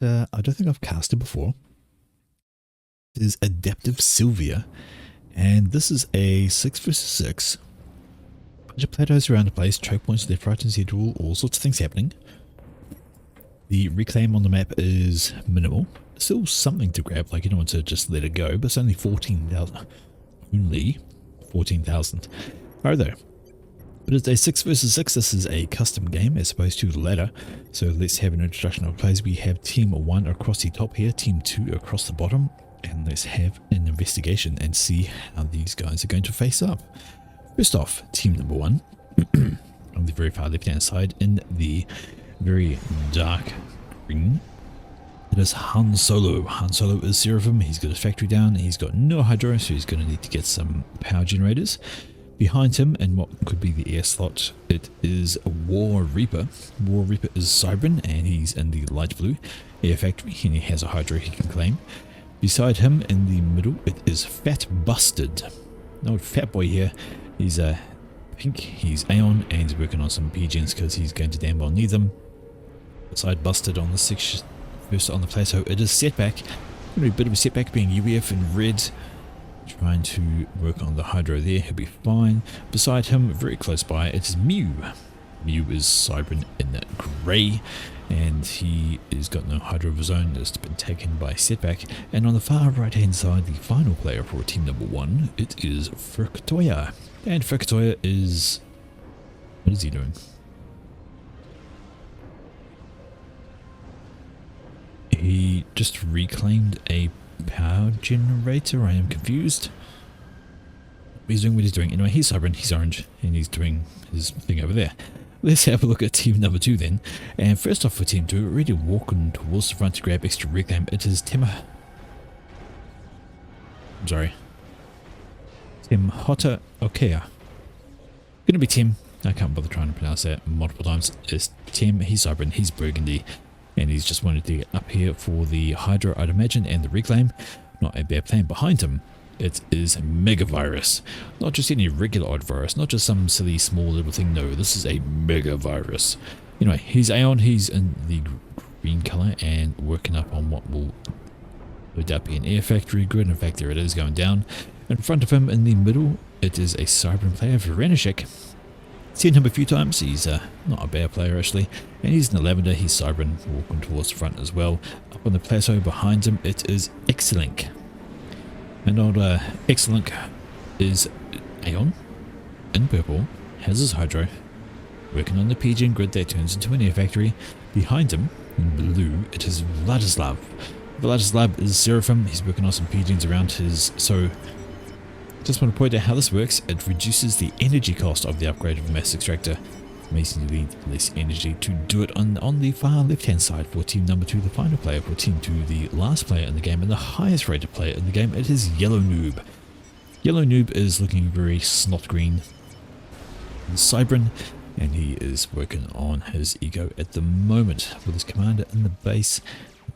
I don't think I've cast it before. It is Adaptive Sylvia, and this is a 6 versus 6. Bunch of plateaus around the place, choke points left, right, and center, all sorts of things happening. The reclaim on the map is minimal. Still something to grab, like you don't want to just let it go, but it's only 14,000. Only 14,000. Alright though. But it's a 6 versus 6. This is a custom game as opposed to the ladder. So let's have an introduction of players. We have Team 1 across the top here, Team 2 across the bottom. And let's have an investigation and see how these guys are going to face up. First off, Team number 1 on the very far left hand side in the very dark green. It is Han Solo. Han Solo is Seraphim. He's got his factory down. He's got no hydro, so he's going to need to get some power generators. Behind him, in what could be the air slot, it is War Reaper. War Reaper is Cybran, and he's in the light blue air factory, and he has a hydro he can claim. Beside him, in the middle, it is Fat Busted. No, Fat Boy here. He's pink, he's Aeon, and he's working on some PGs because he's going to damn well need them. Beside Busted on the section, first on the plateau, it is Setback. Going to be a bit of a setback being UEF in red. Trying to work on the hydro there, he'll be fine. Beside him, very close by, it is Mew. Mew is Cybran in grey, and he has got no hydro of his own. It's been taken by Setback. And on the far right hand side, the final player for team number 1, it is Furkatoya. And Furkatoya is... what is he doing? He just reclaimed a power generator. I am confused. He's doing what he's doing. Anyway, he's Cybran, he's orange, and he's doing his thing over there. Let's have a look at team number 2 then. And first off for team 2, already walking towards the front to grab extra reclaim. It is Timhota Okea. Gonna be Tim. I can't bother trying to pronounce that multiple times. It's Tim, he's Cybran, he's Burgundy. And he's just wanted to get up here for the Hydra, I'd imagine, and the reclaim. Not a bad plan. Behind him, it is Mega Virus. Not just any regular odd virus, not just some silly small little thing. No, this is a Mega Virus. Anyway, he's Aeon, he's in the green color and working up on what will no doubt be an air factory grid. In fact, there it is going down. In front of him, in the middle, it is a Cybran player, Veranishek. Seen him a few times. He's not a bad player actually, and he's in the lavender. He's Cybran, walking towards the front as well. Up on the plateau behind him, it is Xlink, and old Xlink is Aeon in purple, has his hydro, working on the PG grid that turns into an air factory. Behind him in blue, it is Vladislav. Vladislav is Seraphim. He's working on some PGs around his. So just want to point out how this works. It reduces the energy cost of the upgrade of the mass extractor, making you need less energy to do it. On the far left hand side for team number 2, the final player for team 2, the last player in the game and the highest rated player in the game, it is Yellow Noob. Yellow Noob is looking very snot green. Cybran, and he is working on his ego at the moment with his commander in the base,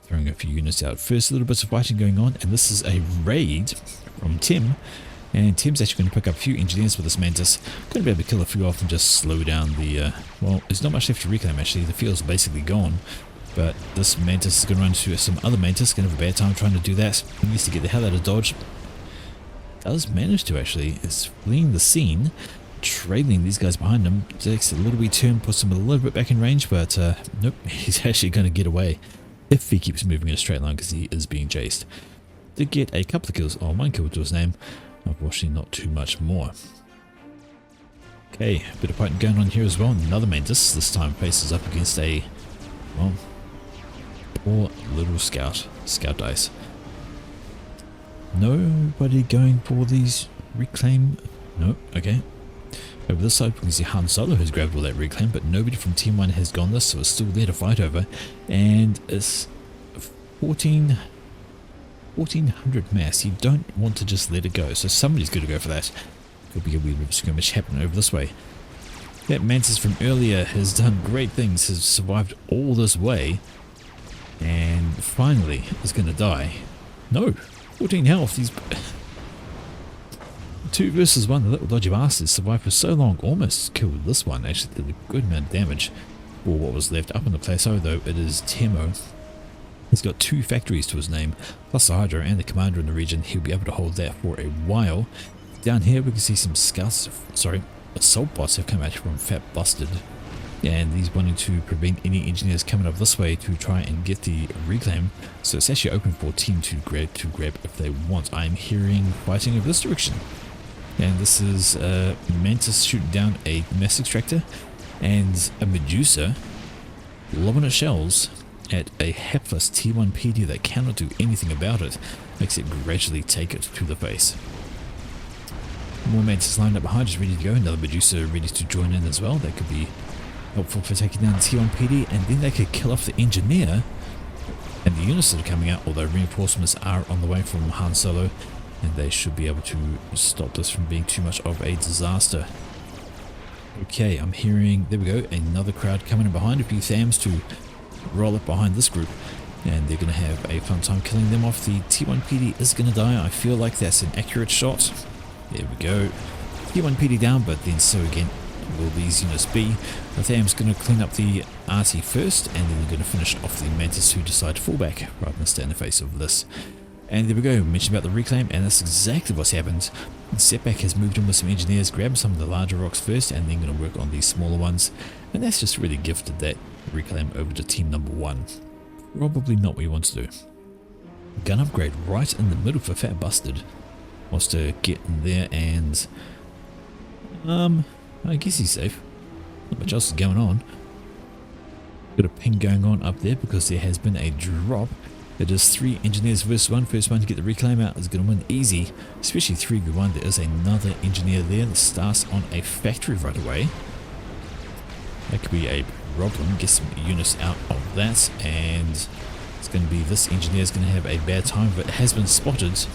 throwing a few units out. First, a little bit of fighting going on, and this is a raid from Tim. And Tim's actually going to pick up a few engineers with this Mantis. Going to be able to kill a few off and just slow down the... well, there's not much left to reclaim actually. The field's basically gone. But this Mantis is going to run into some other Mantis. Going to have a bad time trying to do that. He needs to get the hell out of dodge. Does manage to actually. Is fleeing the scene. Trailing these guys behind him. Takes a little wee turn. Puts him a little bit back in range. But nope. He's actually going to get away. If he keeps moving in a straight line because he is being chased. Did get a couple of kills. Oh, 1 kill to his name. Unfortunately, not too much more. Okay, a bit of fighting going on here as well. Another Mantis, this time faces up against a, well, poor little scout dice. Nobody going for these reclaim. No, okay. Over this side, we can see Han Solo has grabbed all that reclaim, but nobody from Team 1 has gone this, so it's still there to fight over. And it's 1400 mass. You don't want to just let it go, so somebody's going to go for that. Could be a wee bit of skirmish happening over this way. That Mantis from earlier has done great things, has survived all this way, and finally is going to die. No, 14 health. He's 2 versus 1. The little dodgy bastard survived for so long, almost killed this one. Actually did a good amount of damage for what was left up on the plateau, though. It is Temo He's got 2 factories to his name, plus the Hydra and the commander in the region. He'll be able to hold that for a while. Down here we can see some scouts, assault bots have come out from Fat Busted. And he's wanting to prevent any engineers coming up this way to try and get the reclaim. So it's actually open for team to grab if they want. I'm hearing fighting over this direction. And this is Mantis shooting down a mass extractor and a Medusa lobbing its shells at a hapless T1 PD that cannot do anything about it, makes it gradually take it to the face. More Mantis lined up behind, just ready to go. Another Medusa ready to join in as well. That could be helpful for taking down the T1 PD, and then they could kill off the engineer and the units that are coming out, although reinforcements are on the way from Han Solo, and they should be able to stop this from being too much of a disaster. Okay, I'm hearing, there we go, another crowd coming in behind, a few Thams to roll up behind this group, and they're going to have a fun time killing them off. The T1 PD is going to die. I feel like that's an accurate shot. There we go. T1 PD down, but then so again will these units be. The Tham's going to clean up the RT first, and then they're going to finish off the Mantis who decide to fall back rather than stay in the face of this. And there we go, mentioned about the reclaim, and that's exactly what's happened. Setback has moved in with some engineers, grabbed some of the larger rocks first, and then going to work on these smaller ones. And that's just really gifted that reclaim over to team number 1. Probably not what you want to do. Gun upgrade right in the middle for Fat Busted. Wants to get in there and... I guess he's safe. Not much else is going on. Got a ping going on up there because there has been a drop. It is 3 engineers versus 1. First one to get the reclaim out is going to win easy, especially 3v1. There is another engineer there that starts on a factory right away. That could be a problem. Get some units out of that, and it's going to be this engineer is going to have a bad time, but it has been spotted.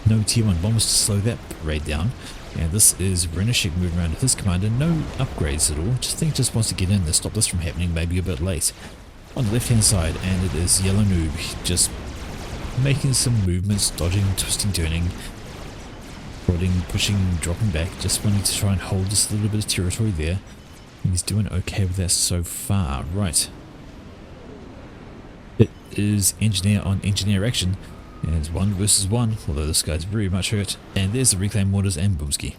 No tier 1 bombers to slow that parade down. And this is Renishik moving around with his commander. No upgrades at all. Just wants to get in to stop this from happening, maybe a bit late. On the left hand side, and it is Yellow Noob just making some movements, dodging, twisting, turning, prodding, pushing, dropping back, just wanting to try and hold just a little bit of territory there. And he's doing okay with that so far. Right. It is engineer on engineer action. And it's 1 versus 1, although this guy's very much hurt. And there's the reclaim mortars and Boomski.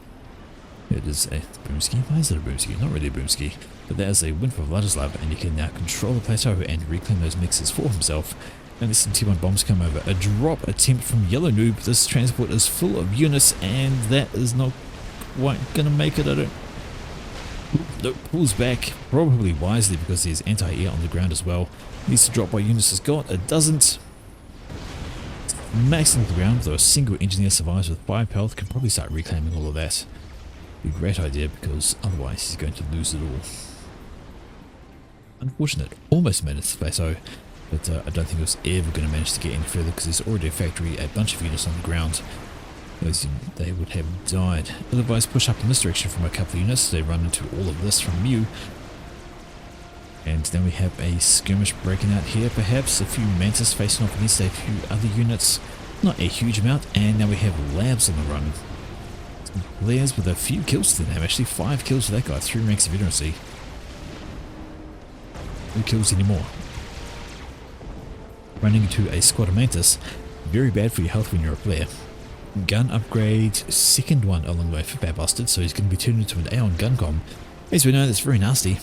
It is a Boomski? Why is it a Boomski? Not really a Boomski. But that is a win for Vladislav, and he can now control the plateau and reclaim those mixes for himself. And there's some T1 bombs come over. A drop attempt from Yellow Noob. This transport is full of units, and that is not quite going to make it, I don't... Nope, pulls back, probably wisely because there's anti-air on the ground as well. Needs to drop what units has got. It doesn't. Maxing the ground, though a single engineer survives with 5 health, can probably start reclaiming all of that. Be a great idea because otherwise he's going to lose it all. Unfortunate, almost made it to the plateau, but I don't think it was ever going to manage to get any further because there's already a factory, a bunch of units on the ground. They would have died. Otherwise, push up in this direction from a couple of units. They run into all of this from Mew. And then we have a skirmish breaking out here, perhaps a few Mantis facing off against a few other units, not a huge amount, and now we have Labs on the run. Layers with a few kills to them, actually 5 kills for that guy, 3 ranks of veterancy. No kills anymore. Running into a squad of Mantis, very bad for your health when you're a player. Gun upgrade, second one along the way for Bad Busted, so he's going to be turned into an Aeon Guncom. As we know, that's very nasty.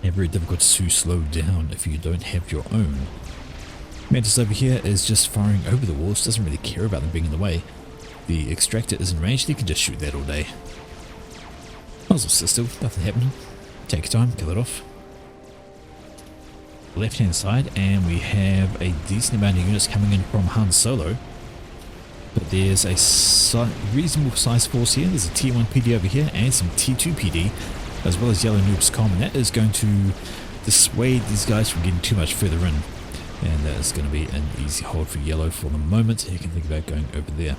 And very difficult to slow down if you don't have your own. Mantis over here is just firing over the walls, doesn't really care about them being in the way. The extractor is in range, he can just shoot that all day. Might as well sit still, nothing happening. Take your time, kill it off. Left hand side, and we have a decent amount of units coming in from Han Solo. But there's a reasonable size force here. There's a tier 1 PD over here and some tier 2 PD, as well as Yellow Noob's comm, and that is going to dissuade these guys from getting too much further in. And that is going to be an easy hold for Yellow for the moment. He can think about going over there.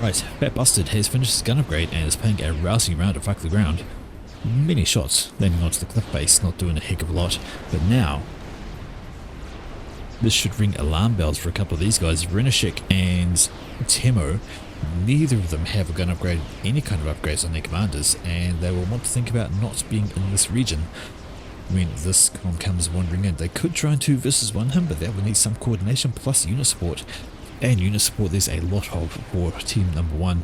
Right, Fat Busted has finished his gun upgrade and is playing a rousing round to fuck the ground. Many shots landing onto the cliff face, not doing a heck of a lot. But now, this should ring alarm bells for a couple of these guys. Renishik and Temo, neither of them have a gun upgrade, any kind of upgrades on their commanders, and they will want to think about not being in this region. when this comm comes wandering in. They could try and 2 versus 1 him, but that would need some coordination plus unit support. And unit support there's a lot of for team number 1.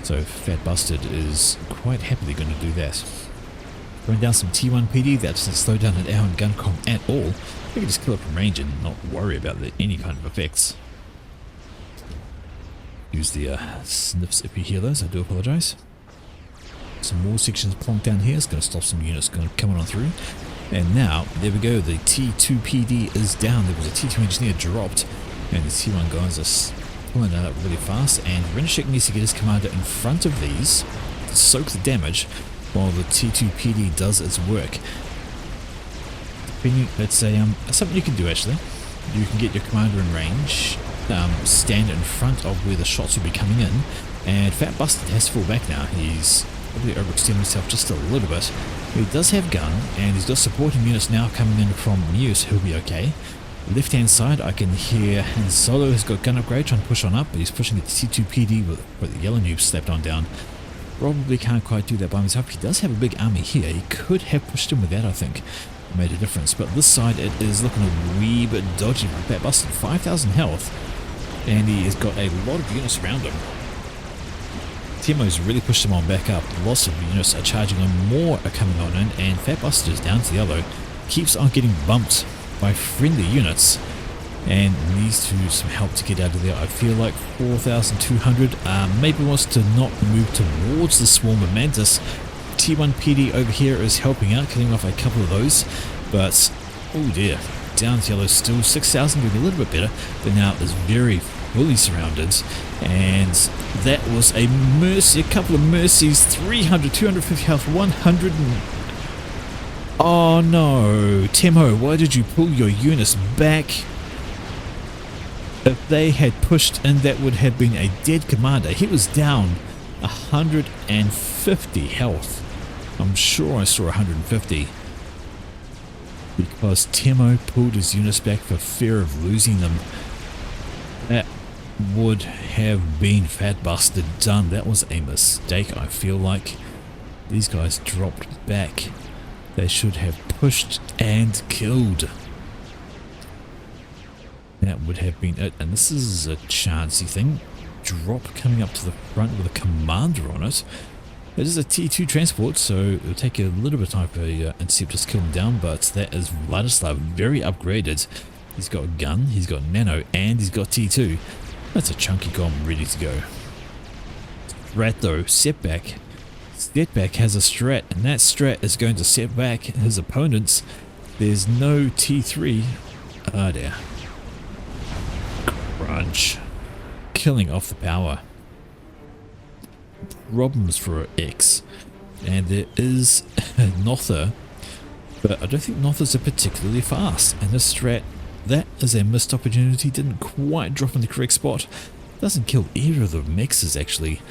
So Fat Bastard is quite happily going to do that. Throwing down some T1 PD, that doesn't slow down an hour and gun comm at all. We can just kill it from range and not worry about any kind of effects. Use the snips if you hear those, I do apologise. Some more sections plonked down here, it's going to stop some units coming on through. And now, there we go, the T2 PD is down. There was a T2 engineer dropped, and the T1 guys are pulling that up really fast. And Renishek needs to get his commander in front of these to soak the damage while the T2 PD does its work. It's something you can do actually. You can get your commander in range, stand in front of where the shots will be coming in, and Fat Bastard has to fall back now. He's probably overextended himself just a little bit. He does have gun, and he's got supporting units now coming in from Muse, he'll be okay. Left hand side I can hear Han Solo has got gun upgrade trying to push on up, but he's pushing the T2 PD with the yellow noob slapped on down. Probably can't quite do that by himself. He does have a big army here. He could have pushed him with that, I think. Made a difference. But this side, it is looking a wee bit dodgy for Fat Bastard. 5,000 health. And he has got a lot of units around him. Timo's really pushed him on back up. Lots of units are charging on. More are coming on in. And Fat Bastard is down to the yellow. Keeps on getting bumped by friendly units. And needs some help to get out of there. I feel like 4,200 maybe wants to not move towards the swarm of Mantis. T1 PD over here is helping out, killing off a couple of those, but oh dear, down to yellow still. 6,000 doing a little bit better, but now is very fully surrounded, and that was a mercy, a couple of mercies. 300, 250 health, 100 and... oh no, Timo, why did you pull your units back? If they had pushed in, that would have been a dead commander. He was down 150 health. I'm sure I saw 150. Because Timo pulled his units back for fear of losing them. That would have been Fat Bastard done. That was a mistake, I feel like. These guys dropped back. They should have pushed and killed. That would have been it, and this is a chancy thing. Drop coming up to the front with a commander on it. It is a T2 transport, so it'll take a little bit of time for Interceptors to kill him down, but that is Vladislav, very upgraded. He's got a gun, he's got nano, and he's got T2. That's a chunky bomb ready to go. Strat though, setback. Setback has a strat, and that strat is going to set back his opponents. There's no T3. Ah, there. Crunch. Killing off the power. Problems for X. And there is Notha, but I don't think Nothas are particularly fast. And this strat, that is a missed opportunity. Didn't quite drop in the correct spot. Doesn't kill either of the mexes actually.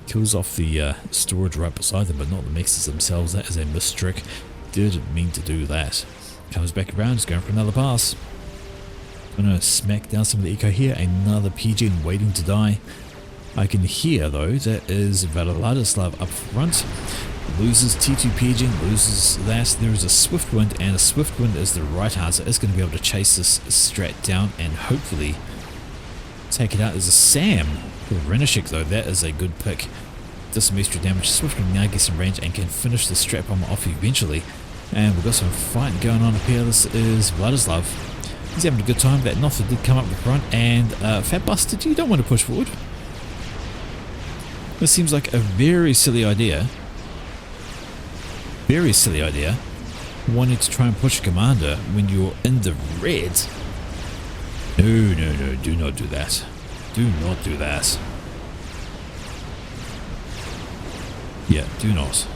Kills off the storage right beside them, but not the mexes themselves. That is a missed trick. Didn't mean to do that. Comes back around, just going for another pass. Gonna smack down some of the eco here. Another PG waiting to die. I can hear though that is Vladislav up front. Loses T2 PG, loses that. There is a Swift Wind, and a Swift Wind is the right answer. It's going to be able to chase this strat down and hopefully take it out. There's a Sam for Renishek though. That is a good pick. Does some extra damage. Swift Wind now gets in range and can finish the strat bomber off eventually. And we've got some fighting going on up here. This is Vladislav. He's having a good time. That Notha did come up the front, and Fat Bastard, you don't want to push forward. This seems like a very silly idea. Very silly idea. Wanting to try and push a commander when you're in the red. No, no, no, do not do that. Do not do that. Yeah, do not.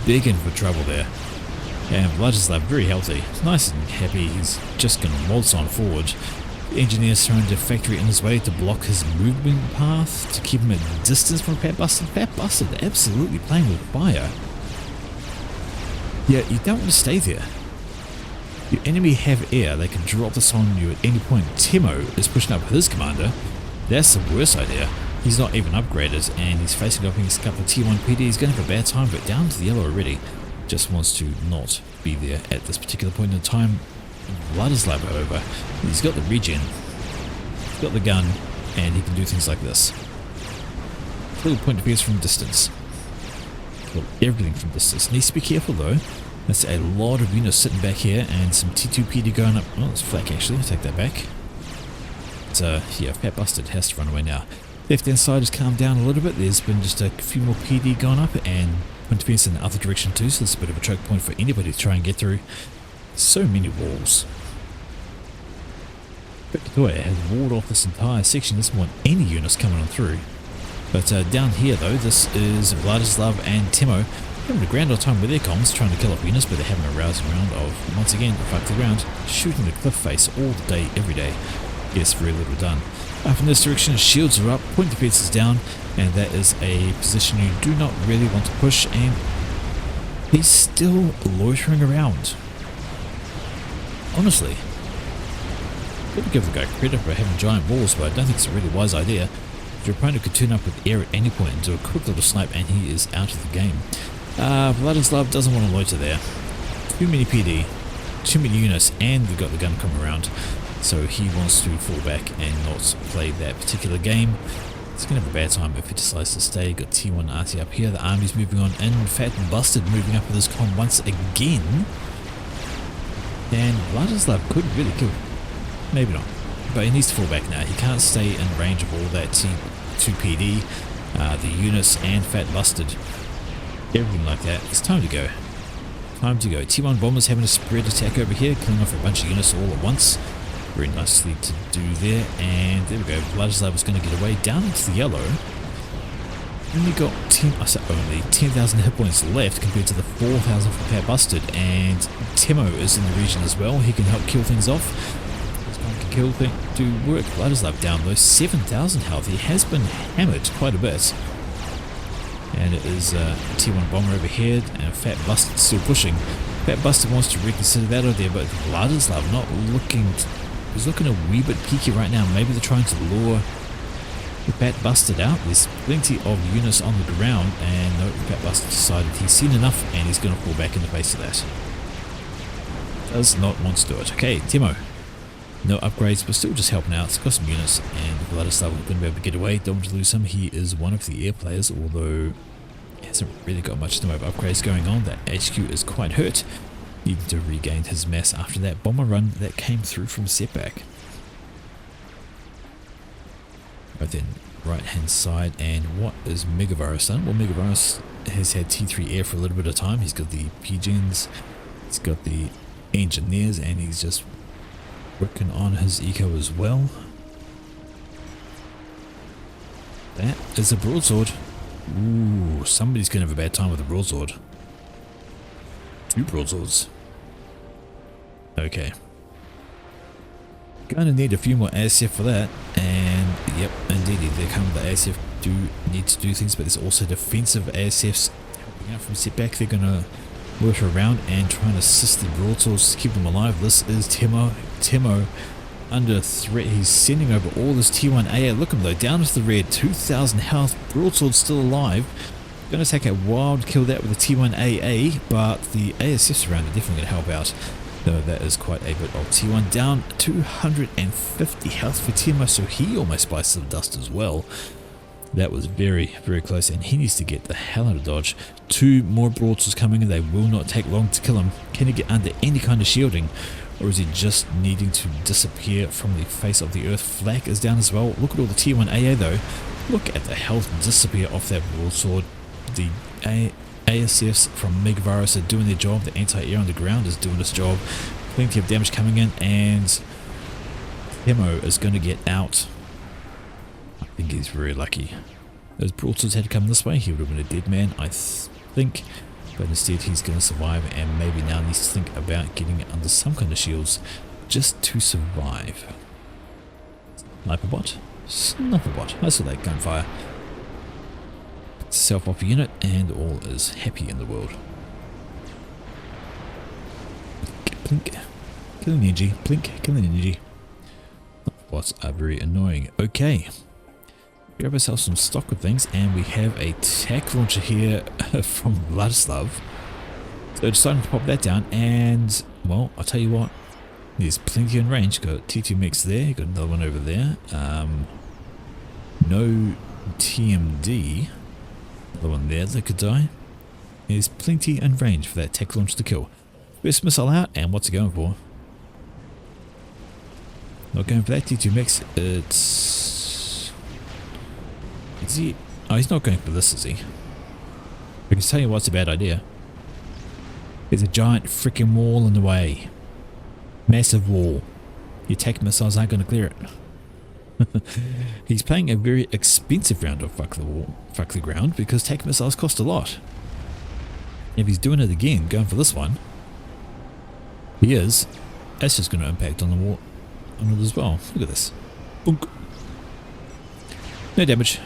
Big in for trouble there. And Vladislav very healthy. He's nice and happy. He's just going to waltz on forward. The engineer surrounded a factory in his way to block his movement path, to keep him at distance from Fat Bastard. Fat Bastard absolutely playing with fire. Yeah, you don't want to stay there. Your enemy have air. They can drop this on you at any point. Timo is pushing up his commander. That's the worst idea. He's not even upgraded, and he's facing up against a couple of T1 PD. He's going to have a bad time, but down to the yellow already. just wants to not be there at this particular point in time. Vladislav, however, he's got the regen, he's got the gun, and he can do things like this. Little point of view from distance. Kill everything from distance. Needs to be careful though. That's a lot of units sitting back here, and some T2 PD going up. Oh, it's flak actually. I'll take that back. But yeah, Fat Busted has to run away now. Left hand side has calmed down a little bit. There's been just a few more PD going up, and point of view in the other direction too. So it's a bit of a choke point for anybody to try and get through. So many walls. Victoria has walled off this entire section. Doesn't want any units coming on through. But down here though, this is Vladislav and Timo having a grand old time with their comms, trying to kill off units, but they're having a rousing round of, once again, fuck the ground, shooting the cliff face all day, every day. Yes, very little done. Up in this direction, shields are up, point defense is down, and that is a position you do not really want to push, and he's still loitering around. Honestly, gotta give the guy credit for having giant walls, but I don't think it's a really wise idea. Your opponent could turn up with air at any point and do a quick little snipe, and he is out of the game. Vladislav doesn't want to loiter there. Too many PD, too many units, and we've got the gun coming around. So he wants to fall back and not play that particular game. He's going to have a bad time if he decides to stay. Got T1 RT up here. The army's moving on in. Fat and Busted moving up with his comm once again. And Vladislav could really kill. Maybe not. But he needs to fall back now. He can't stay in range of all that T2 PD, the units, and Fat Busted. Everything like that. It's time to go. Time to go. T1 Bombers having a spread attack over here, killing off a bunch of units all at once. Very nicely to do there. And there we go. Vladislav is going to get away down into the yellow. Only got 10,000 hit points left compared to the 4,000 for Fat Busted. And Timo is in the region as well. He can help kill things off. Kill thing to work. Vladislav down though, 7,000 health. He has been hammered quite a bit. And it is T1 Bomber overhead, and Fat Busted still pushing. Fat Busted wants to reconsider that over there, but Vladislav not looking. He's looking a wee bit peaky right now. Maybe they're trying to lure the Fat Busted out. There's plenty of units on the ground, and no, Fat Busted decided he's seen enough, and he's going to fall back in the face of that. Does not want to do it. Okay, Timo. No upgrades, but still just helping out. It's got some units, and Vladislav is going to be able to get away. Don't want to lose him. He is one of the air players, although he hasn't really got much in the way of upgrades going on. That HQ is quite hurt. Needing to regain his mass after that bomber run that came through from setback. Right then, right hand side, and what is Megavirus done? Well, Megavirus has had T3 air for a little bit of time. He's got the pigeons, he's got the engineers, and he's just working on his eco as well. That is a broadsword. Ooh, somebody's going to have a bad time with a broadsword. 2 broadswords. Okay. Gonna need a few more ASF for that. And yep, indeed, they come with the ASF do need to do things, but there's also defensive ASFs helping out from setback. They're gonna work around and try and assist the broadswords to keep them alive. This is Timo under threat. He's sending over all this T1 AA. Look at him though, down to the red, 2,000 health. Broadsword still alive. Going to take a wild kill that with a T1 AA, but the ASFs around are definitely going to help out. Though that is quite a bit of T1 down. 250 health for Timo, so he almost bites some dust as well. That was very, very close, and he needs to get the hell out of dodge. 2 more broadswords coming, and they will not take long to kill him. Can he get under any kind of shielding, or is he just needing to disappear from the face of the earth? Flak is down as well. Look at all the T1 AA though. Look at the health disappear off that broadsword. The ASFs from Megavirus are doing their job. The anti-air on the ground is doing its job. Plenty of damage coming in, and Timo is going to get out. I think he's very lucky. Those broadswords had to come this way, he would have been a dead man, I think. But instead he's going to survive, and maybe now needs to think about getting under some kind of shields just to survive. Sniperbot? Sniperbot. I saw that gunfire. Self off a unit, and all is happy in the world. Plink. Killing energy. Plink. Killing energy. Bots are very annoying. Okay. Grab ourselves some stock of things, and we have a tack launcher here from Vladislav. So deciding to pop that down, and well, I'll tell you what, there's plenty in range. Got T2 mix there, got another one over there. No TMD, another one there that could die. There's plenty in range for that tech launch to kill. First missile out, and what's it going for? Not going for that T2 mix. Is he? Oh, he's not going for this, is he? I can tell you what's a bad idea. There's a giant freaking wall in the way. Massive wall. Your tech missiles aren't going to clear it. He's playing a very expensive round of fuck the wall, fuck the ground, because tech missiles cost a lot. If he's doing it again, going for this one, he is. That's just going to impact on the wall on it as well. Look at this. Boonk. No damage.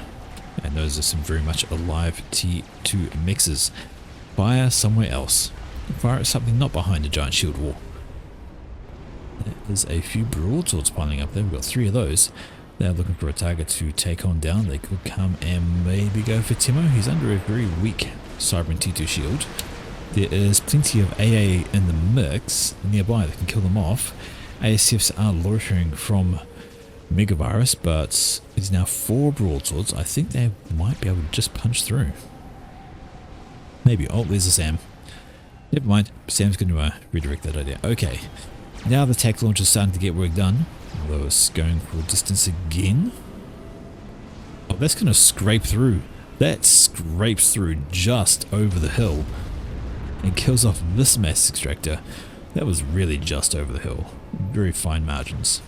And those are some very much alive T2 mixes. Fire somewhere else. Fire at something not behind the giant shield wall. There's a few broadswords piling up there. We've got 3 of those. They're looking for a target to take on down. They could come and maybe go for Timo. He's under a very weak Cybran T2 shield. There is plenty of AA in the mix nearby that can kill them off. ASFs are loitering from Megavirus, but it's now 4 broadswords. I think they might be able to just punch through. Maybe. Oh, there's a Sam. Never mind. Sam's going to redirect that idea. Okay. Now the tech launch is starting to get work done. Although it's going for distance again. Oh, that's going to scrape through. That scrapes through just over the hill and kills off this mass extractor. That was really just over the hill. Very fine margins.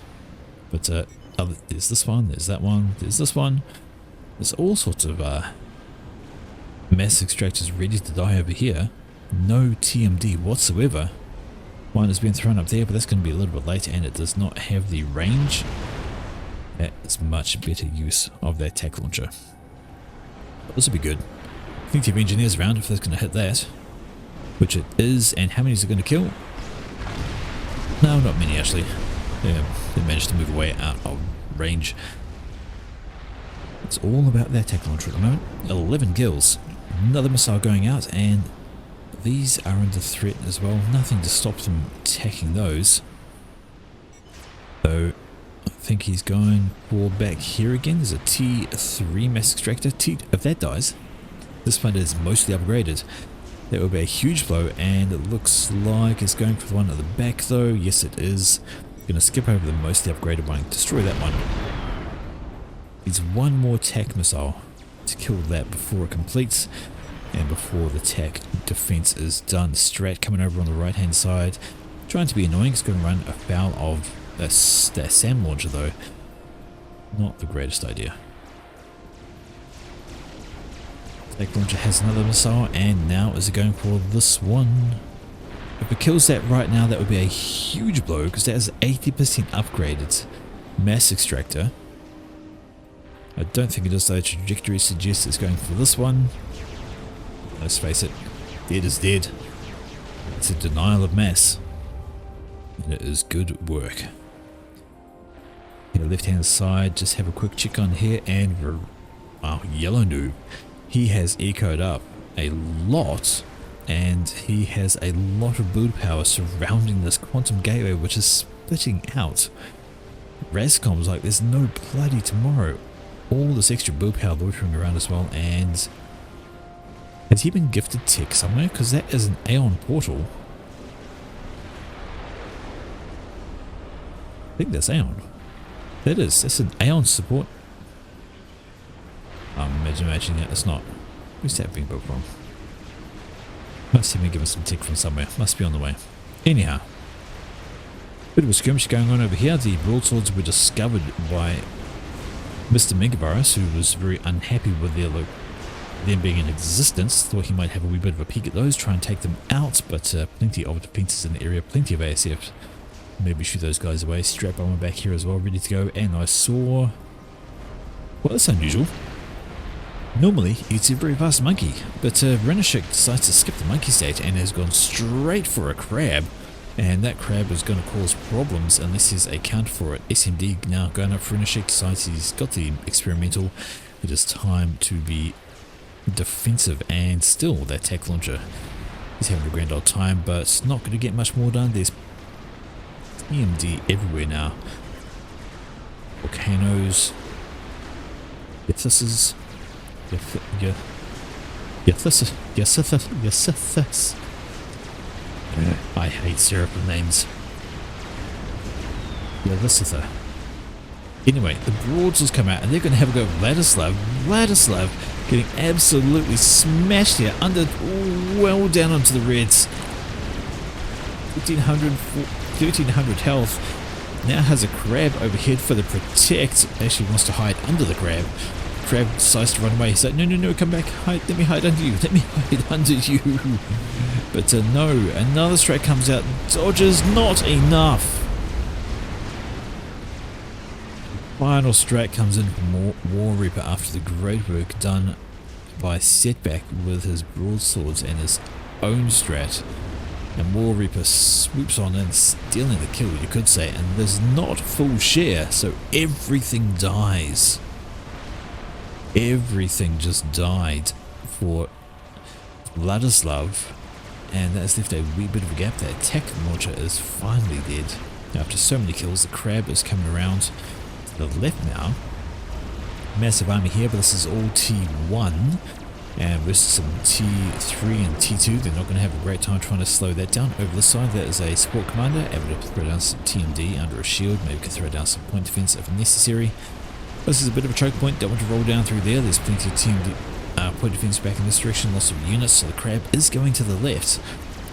But there's this one, there's that one, there's this one. There's all sorts of mass extractors ready to die over here. No TMD whatsoever. One has been thrown up there, but that's going to be a little bit later, and it does not have the range. That is much better use of that tech launcher. But this will be good. Plenty of engineers around if that's going to hit that. Which it is, and how many is it going to kill? No, not many actually. Yeah, they managed to move away out of range. It's all about that tech launcher at the moment. 11 kills. Another missile going out, and these are under threat as well. Nothing to stop them attacking those. So I think he's going for back here again. There's a T3 mass extractor. If that dies, this one is mostly upgraded. That would be a huge blow, and it looks like it's going for the one at the back though. Yes, it is. Going to skip over the mostly upgraded one, destroy that one. Needs one more tech missile to kill that before it completes, and before the tech defense is done. Strat coming over on the right hand side, trying to be annoying. It's going to run afoul of that SAM launcher though. Not the greatest idea. Tech launcher has another missile, and now is it going for this one? If it kills that right now, that would be a huge blow, because that is 80% upgraded mass extractor. I don't think it is though. Trajectory suggests it's going for this one. Let's face it, dead is dead. It's a denial of mass, and it is good work. Here, left hand side, just have a quick check on here, and our yellow noob, he has echoed up a lot, and he has a lot of build power surrounding this quantum gateway, which is splitting out. Rascom's like there's no bloody tomorrow. All this extra build power loitering around as well, and has he been gifted tech somewhere? Because that is an Aeon portal. I think that's Aeon. That is. That's an Aeon support. I'm imagining that. It's not. Who's that being built from? Must have been given some tech from somewhere. Must be on the way. Anyhow. Bit of a skirmish going on over here. The broadswords were discovered by Mr. Megavirus, who was very unhappy with them being in existence. Thought he might have a wee bit of a peek at those, try and take them out, but plenty of defenses in the area, plenty of ASF. Maybe shoot those guys away. Strap on back here as well, ready to go. And I saw... well, that's unusual. Normally, it's a very fast monkey, but Renishik decides to skip the monkey stage and has gone straight for a crab. And that crab is going to cause problems unless there's a counter for it. SMD now going up for Renishik, decides he's got the experimental. It is time to be defensive, and still that tech launcher He's having a grand old time, but it's not going to get much more done. There's TMD everywhere now. Volcanoes. Yethys. I hate syrup names. Yethys. Anyway, the Broadswords come out and they're going to have a go at Vladislav. Vladislav getting absolutely smashed here, well down onto the reds. 1300 health. Now has a crab overhead for the protect. Actually wants to hide under the crab. Crab decides to run away. He's like, no, come back. Hide, let me hide under you. Let me hide under you. But no, another strike comes out. Dodges not enough. Final strat comes in from War Reaper after the great work done by Setback with his broadswords and his own strat. And War Reaper swoops on in, stealing the kill, you could say, and there's not full share, so everything dies. Everything just died for Vladislav, and that's left a wee bit of a gap. That attack launcher is finally dead. After so many kills, the crab is coming around to the left now. Massive army here, but this is all T1. And versus some T3 and T2, they're not going to have a great time trying to slow that down. Over the side, that is a support commander, able to throw down some TMD under a shield, maybe can throw down some point defense if necessary. This is a bit of a choke point, don't want to roll down through there. There's plenty of TMD point defense back in this direction, lots of units, so the crab is going to the left,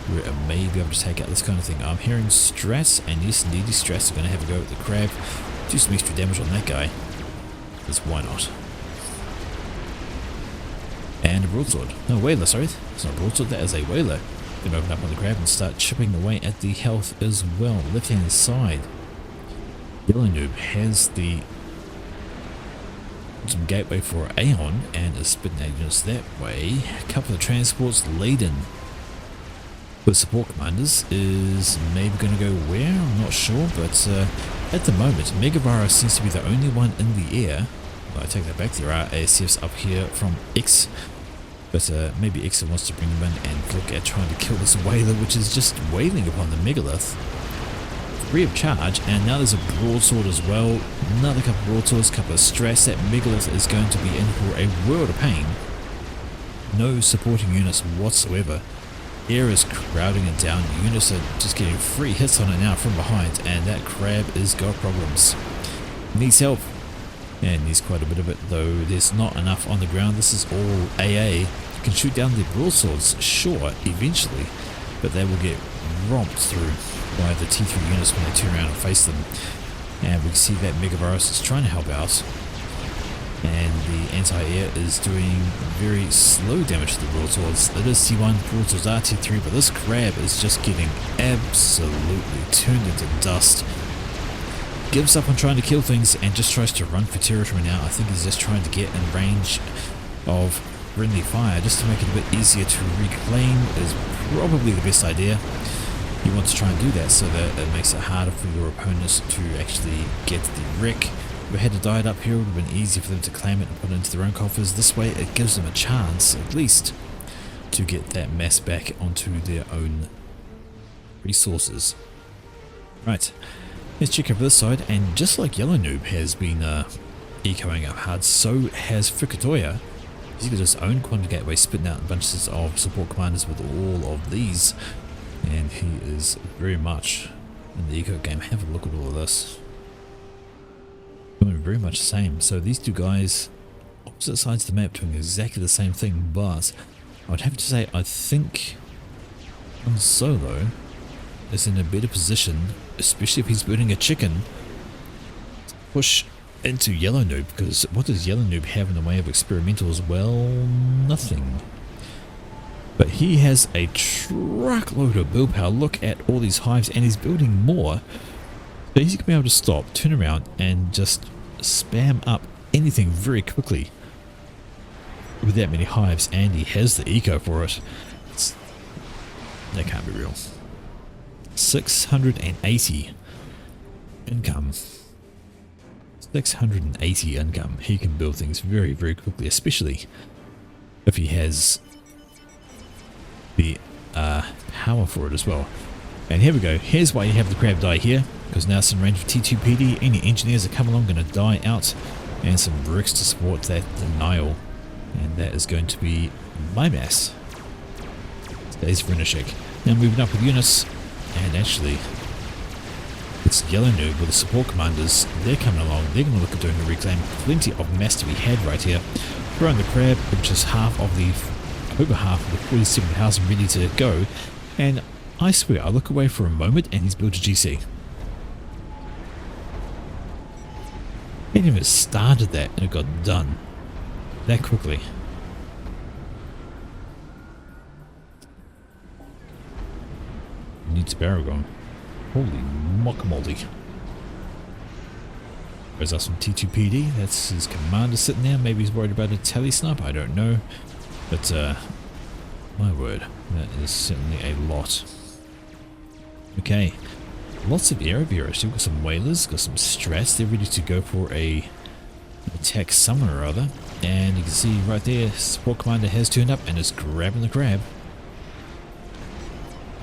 where it may be able to take out this kind of thing. I'm hearing strats, and yes, indeed, these strats are going to have a go at the crab. Do some extra damage on that guy, because why not? And a broadsword. No, whaler, sorry. It's not a broadsword, that is a whaler. Then open up on the crab and start chipping away at the health as well. Left hand side. Yellow Noob has the some gateway for Aeon and is spitting agents that way. A couple of transports laden with support commanders is maybe going to go where? I'm not sure, but at the moment, Megavirus seems to be the only one in the air. Well, I take that back, there are ASFs up here from X. But maybe X wants to bring them in and look at trying to kill this whaler, which is just wailing upon the megalith. Free of charge, and now there's a broadsword as well. Another couple of broadswords, couple of strats. That megalith is going to be in for a world of pain. No supporting units whatsoever. Air is crowding it down. Units are just getting free hits on it now from behind, and that crab is got problems. Needs help. And needs quite a bit of it, though there's not enough on the ground. This is all AA. You can shoot down the broadswords, sure, eventually, but they will get romped through by the T3 units when they turn around and face them. And we can see that Megavirus is trying to help out, and the anti-air is doing very slow damage to the broadswords. It is T1, broadswords are T3, but this crab is just getting absolutely turned into dust. Gives up on trying to kill things and just tries to run for territory now. I think he's just trying to get in range of friendly fire just to make it a bit easier to reclaim is probably the best idea. You want to try and do that so that it makes it harder for your opponents to actually get the wreck. If we had to die it up here, it would have been easier for them to claim it and put it into their own coffers. This way it gives them a chance, at least, to get that mass back onto their own resources. Right. Let's check over this side, and just like Yellow Noob has been ecoing up hard, so has Fukutoya. He's got his own quantum gateway, spitting out bunches of support commanders with all of these, and he is very much in the eco game. Have a look at all of this. Doing very much the same. So these two guys, opposite sides of the map, doing exactly the same thing, but I would have to say I think Han Solo is in a better position, especially if he's building a chicken, to push into Yellow Noob, because what does Yellow Noob have in the way of experimentals? Well, nothing. But he has a truckload of build power. Look at all these hives, and he's building more. So he's going to be able to stop, turn around, and just spam up anything very quickly with that many hives, and he has the eco for it. That can't be real. 680 income. 680 income. He can build things very, very quickly, especially if he has the power for it as well. And here we go. Here's why you have the crab die here, because now it's in range of T2PD. Any engineers that come along going to die out, and some bricks to support that denial. And that is going to be my mess. Stays Vrinishek. Now moving up with units, and actually it's Yellow Noob with the support commanders. They're coming along. They're going to look at doing a reclaim. Plenty of mass to be had right here. Throwing the crab, which is over half of the 47,000 ready to go. And I swear, I look away for a moment and he's built a GC. He didn't even started that and it got done that quickly. Needs a barrel going. Holy mock-moldy. There's us from T2PD. That's his commander sitting there. Maybe he's worried about a tele snipe. I don't know. But, my word, that is certainly a lot. Okay. Lots of air over here. We've got some whalers, got some strats. They're ready to go for a attack somewhere or other. And you can see right there, support commander has turned up and is grabbing the crab.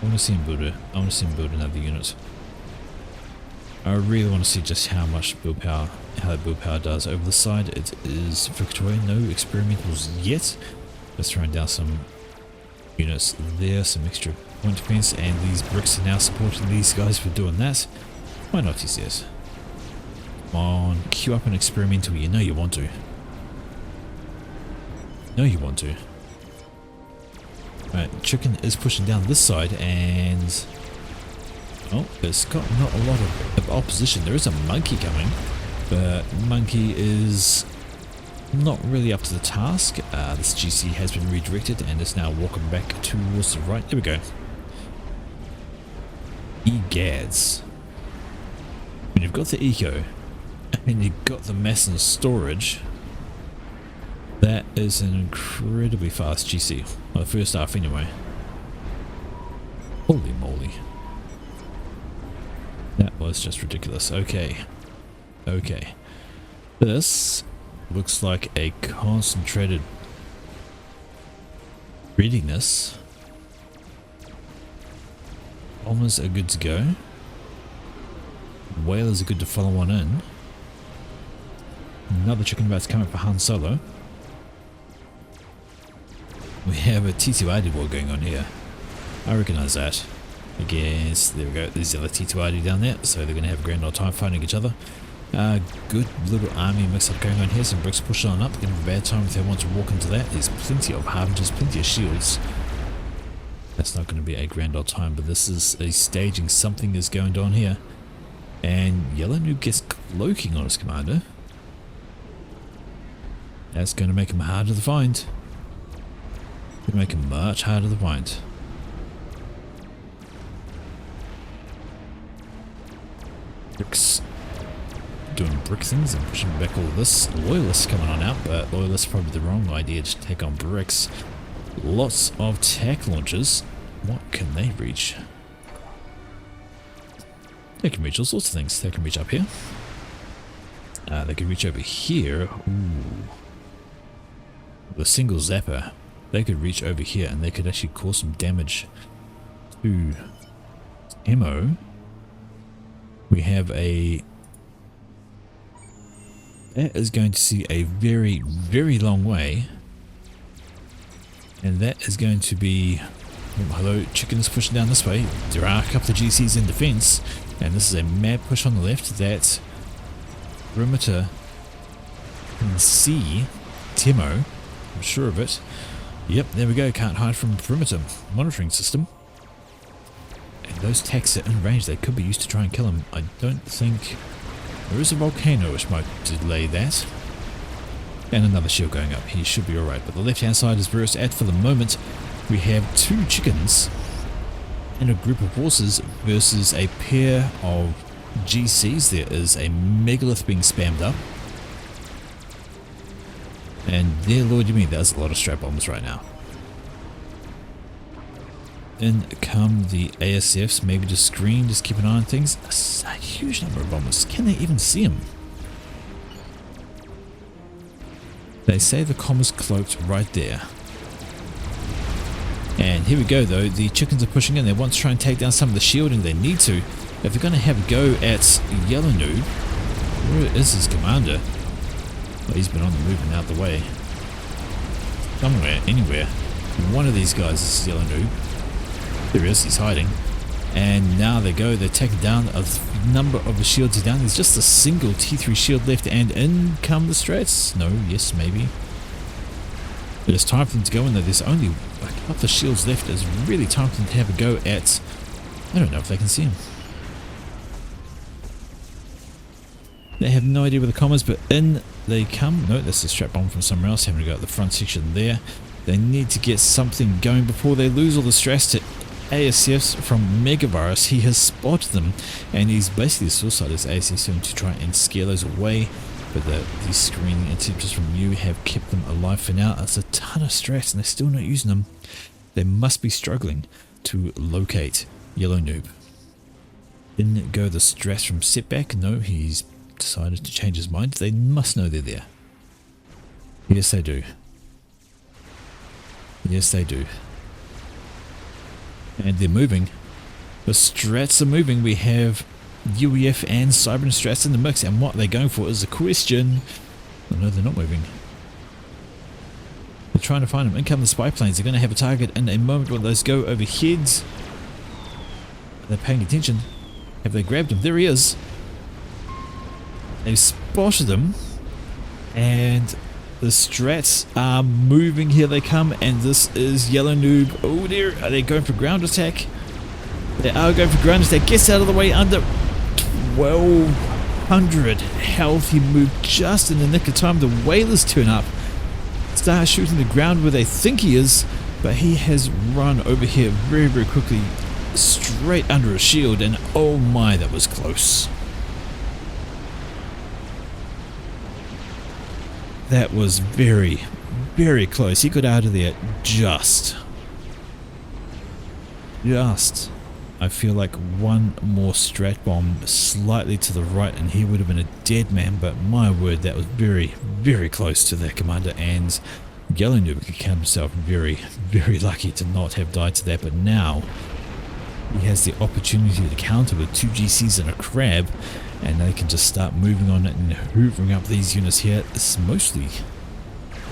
I want to see him build another unit. I really want to see just how much build power, how that build power does. Over the side, it is Victoria. No experimentals yet. Just throwing down some units there, some extra point defense, and these bricks are now supporting these guys for doing that. Why not, he says. Come on, queue up an experimental. You know you want to. No, you want to. Right, chicken is pushing down this side, and oh, it's got not a lot of opposition. There is a monkey coming, but monkey is not really up to the task. This GC has been redirected and is now walking back towards the right. There we go. Egads. When you've got the eco and you've got the mass and storage, that is an incredibly fast GC. Well, the first half anyway. Holy moly. That was just ridiculous. Okay. Okay. This looks like a concentrated readiness. Bombers are good to go. Whalers are good to follow on in. Another chicken bat's coming for Han Solo. We have a T2ID war going on here. I recognise that. I guess, there we go, there's the other T2ID down there, so they're going to have a grand old time fighting each other. Good little army mix-up going on here, some bricks pushing on up, going to have a bad time if they want to walk into that. There's plenty of harbingers, plenty of shields. That's not going to be a grand old time, but this is a staging. Something is going on here. And Yellow Noob gets cloaking on his commander. That's going to make him harder to find. Going to make him much harder to find. Bricks. Doing brick things and pushing back all this. Loyalists coming on out, but Loyalists probably the wrong idea to take on bricks. Lots of tack launchers. What can they reach? They can reach all sorts of things. They can reach up here. They can reach over here. Ooh. The single zapper. They could reach over here and they could actually cause some damage to Emo. We have a... That is going to see a very, very long way. And that is going to be... Oh, hello, chickens pushing down this way. There are a couple of GCs in defense. And this is a mad push on the left that perimeter can see Timo. I'm sure of it. Yep, there we go. Can't hide from perimeter monitoring system. And those tacks are in range. They could be used to try and kill him. I don't think... There is a volcano which might delay that. And another shield going up. He should be alright. But the left-hand side is where it's at for the moment. We have two chickens and a group of horses versus a pair of GCs. There is a megalith being spammed up. And dear Lord, you mean there's a lot of strap bombs right now. In come the ASFs, maybe just screen, just keep an eye on things. That's a huge number of bombers. Can they even see them? They say the comm is cloaked right there. And here we go though, the chickens are pushing in. They want to try and take down some of the shielding. They need to. If they're going to have a go at Yellow Noob, where is his commander? Well, he's been on the move and out the way. Somewhere, anywhere. One of these guys is Yellow Noob. There he is, he's hiding. And now they go, they're taking down a number of the shields are down. There's just a single T3 shield left, and in come the strats. No, yes, maybe. But it's time for them to go in there. There's only a couple of shields left. It's really time for them to have a go at... I don't know if they can see him. They have no idea where the comm is, but in they come. No, that's a strap bomb from somewhere else. Having to go at the front section there. They need to get something going before they lose all the stress to ASFs from Megavirus. He has spotted them, and he's basically suicided his ASFs to try and scare those away. But these screening attempts from you have kept them alive for now. It's a ton of stress, and they're still not using them. They must be struggling to locate Yellow Noob. Didn't go the stress from Setback. No, he's decided to change his mind. They must know they're there. Yes, they do. Yes, they do. And they're moving. The strats are moving. We have UEF and Cyber and strats in the mix. And what they're going for is a question. Oh, no, they're not moving. They're trying to find them. In come the spy planes. They're going to have a target in a moment when those go overhead. They're paying attention. Have they grabbed him? There he is. They've spotted him. And the strats are moving. Here they come, and this is Yellow Noob. Oh dear, are they going for ground attack? They are going for ground attack. Gets out of the way under 1200 health. He moved just in the nick of time. The whalers turn up, start shooting the ground where they think he is, but he has run over here very, very quickly, straight under a shield, and oh my, that was close. That was very, very close. He got out of there just. I feel like one more strat bomb slightly to the right and he would have been a dead man, but my word, that was very, very close to their commander, and Yellow Noob could count himself very, very lucky to not have died to that, but now he has the opportunity to counter with 2 GCs and a crab, and they can just start moving on it and hoovering up these units here. It's mostly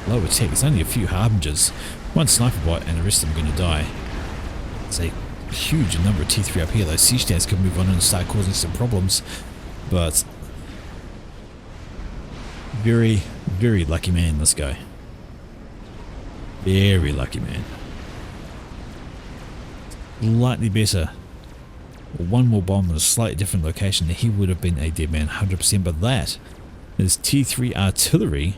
low attack. It's only a few harbingers, one sniper bot, and the rest of them are going to die. It's a huge number of T3 up here. Those siege stands could move on and start causing some problems, but very, very lucky man, this guy. Very lucky man. Slightly better. One more bomb in a slightly different location, he would have been a dead man 100%, but that is T3 artillery.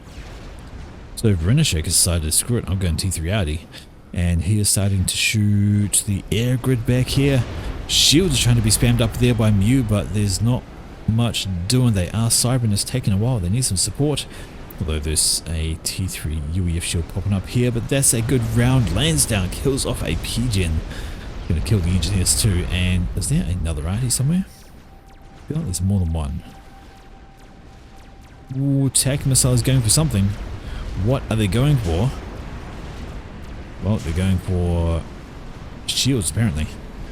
So Renishek has decided, screw it, I'm going T3 arty, and he is starting to shoot the air grid back here. Shields are trying to be spammed up there by Mew, but there's not much doing. They are cybering. It's taken a while. They need some support, although there's a T3 UEF shield popping up here, but that's a good round. Lands down, kills off a P-Gen. Going to kill the engineers too. And is there another arty somewhere? I feel like there's more than one. Ooh, attack missile is going for something. What are they going for? Well, they're going for shields apparently.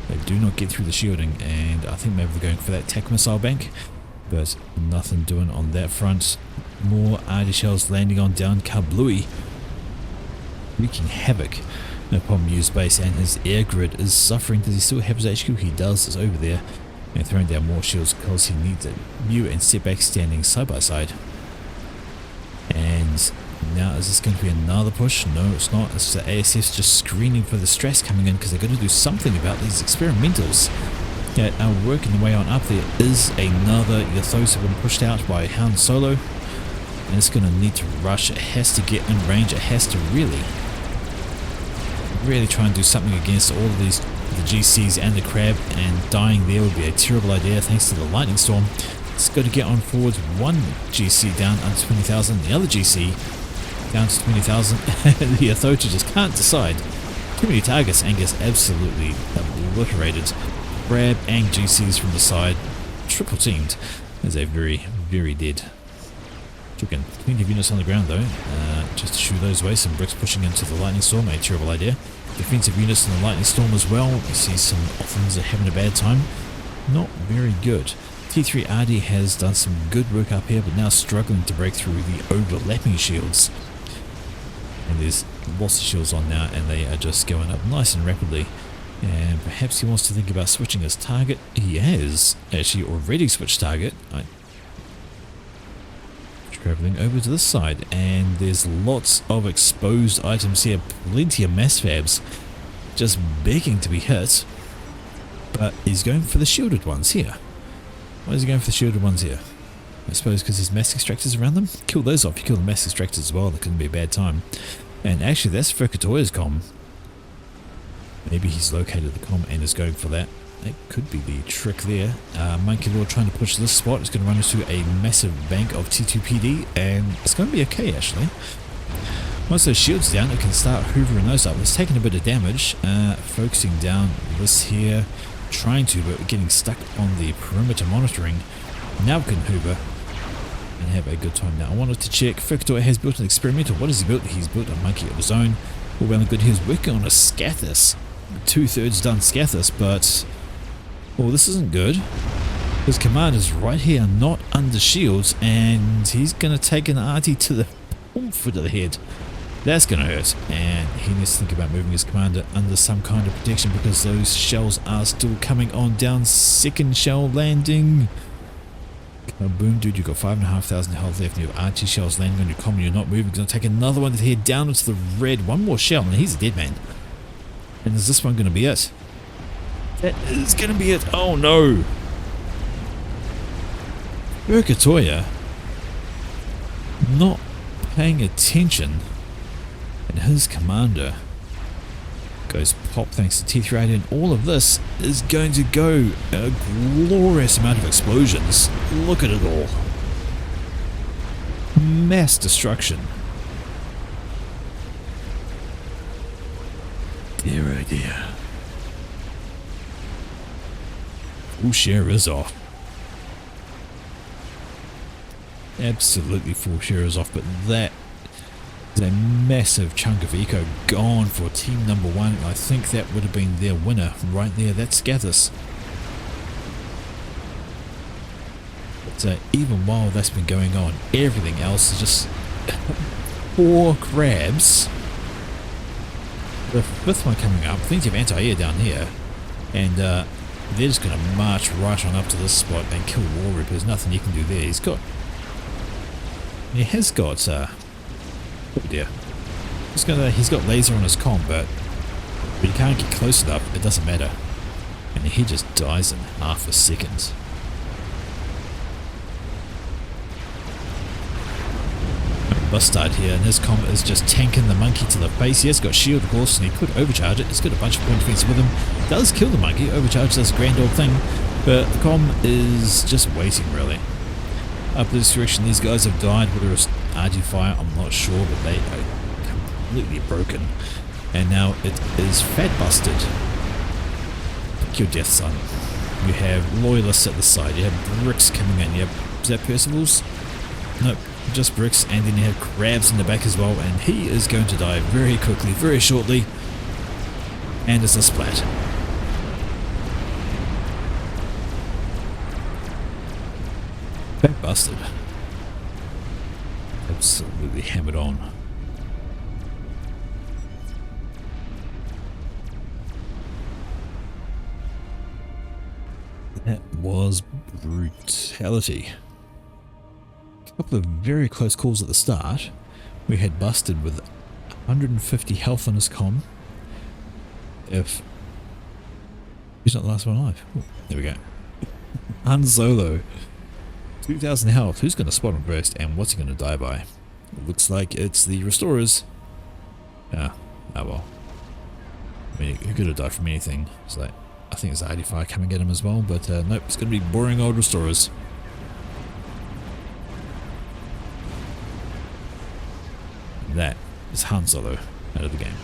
They do not get through the shielding, and I think maybe they're going for that attack missile bank, but nothing doing on that front. More arty shells landing on down Kablooey, wreaking havoc upon Mew's base, and his air grid is suffering. Does he still have his HQ? He does. It's over there, and throwing down more shields because he needs it. Mew and Setback standing side by side. And now is this going to be another push? No, it's not. It's the ASFs just screening for the stress coming in, because they're going to do something about these experimentals that are working their way on up. There is another Yathos have been pushed out by Hound Solo, and it's going to need to rush. It has to get in range. It has to really try and do something against all of these, the GCs and the crab, and dying there would be a terrible idea thanks to the lightning storm. It's got to get on forward. One GC down under 20,000, the other GC down to 20,000. The Athocha just can't decide. Too many targets and gets absolutely obliterated. Crab and GCs from the side, triple teamed. Is a very, very dead. Again, plenty of units on the ground though, just to shoo those away. Some bricks pushing into the lightning storm, a terrible idea. Defensive units in the lightning storm as well. You see some Offens are having a bad time. Not very good. T3 RD has done some good work up here, but now struggling to break through the overlapping shields. And there's lots of shields on now, and they are just going up nice and rapidly. And perhaps he wants to think about switching his target. He has actually already switched target. Traveling over to this side, and there's lots of exposed items here, plenty of mass fabs just begging to be hit, but he's going for the shielded ones here. Why is he going for the shielded ones here? I suppose because there's mass extractors around them. Kill those off. You kill the mass extractors as well, that couldn't be a bad time. And actually that's Furkatoya's comm. Maybe he's located the comm and is going for that. That could be the trick there. Monkey Lord trying to push this spot. It's going to run into a massive bank of T2PD, and it's going to be okay actually. Once those shields down, it can start hoovering those up. It's taking a bit of damage, focusing down this here, trying to, but getting stuck on the perimeter monitoring. Now we can hoover and have a good time. Now I wanted to check, Furkatoya has built an experimental. What has he built? He's built a monkey of his own. All well and good. He was working on a Scathus. 2/3 done Scathus, but well, this isn't good. His commander's right here, not under shields, and he's going to take an arty to the foot of the head. That's going to hurt, and he needs to think about moving his commander under some kind of protection because those shells are still coming on down. Second shell landing. Boom, dude, you've got 5,500 health left, and you have arty shells landing on your comm. You're not moving. He's going to take another one to the head down into the red. One more shell, and he's a dead man. And is this one going to be it? That is going to be it. Oh no. Furkatoya not paying attention, and his commander goes pop thanks to T3, and all of this is going to go a glorious amount of explosions. Look at it all. Mass destruction. Dear oh dear. Full share is off. Absolutely full share is off, but that is a massive chunk of eco gone for team number one. I think that would have been their winner right there. That's Scathus. But even while that's been going on, everything else is just poor crabs. The fifth one coming up, plenty of anti-air down here, and they're just going to march right on up to this spot and kill War Rip. There's nothing you can do there. He has got oh dear, he's got laser on his comm, but you can't get close enough. It doesn't matter, and he just dies in half a second. Bustard here, and his comm is just tanking the monkey to the face. He has got shield, of course, and he could overcharge it. He's got a bunch of point defense with him. Does kill the monkey, overcharge this grand old thing, but the comm is just waiting really. Up this direction, these guys have died. Whether it's RG fire, I'm not sure, but they are completely broken. And now it is fat busted. Pick your death, son. You have loyalists at the side. You have bricks coming in. You have, is that Percival's? Nope. Just bricks, and then you have crabs in the back as well, and he is going to die very quickly, very shortly, and it's a splat. Back busted. Absolutely hammered on. That was brutality. Couple of very close calls at the start. We had busted with 150 health on his comm. If he's not the last one alive. Ooh, there we go. Han Solo, 2,000 health. Who's going to spot him first, and what's he going to die by? It looks like it's the restorers. Ah, oh well. I mean, he could have died from anything. It's like, I think it's 85 coming at him as well, but nope, it's going to be boring old restorers. That is Han Solo out of the game.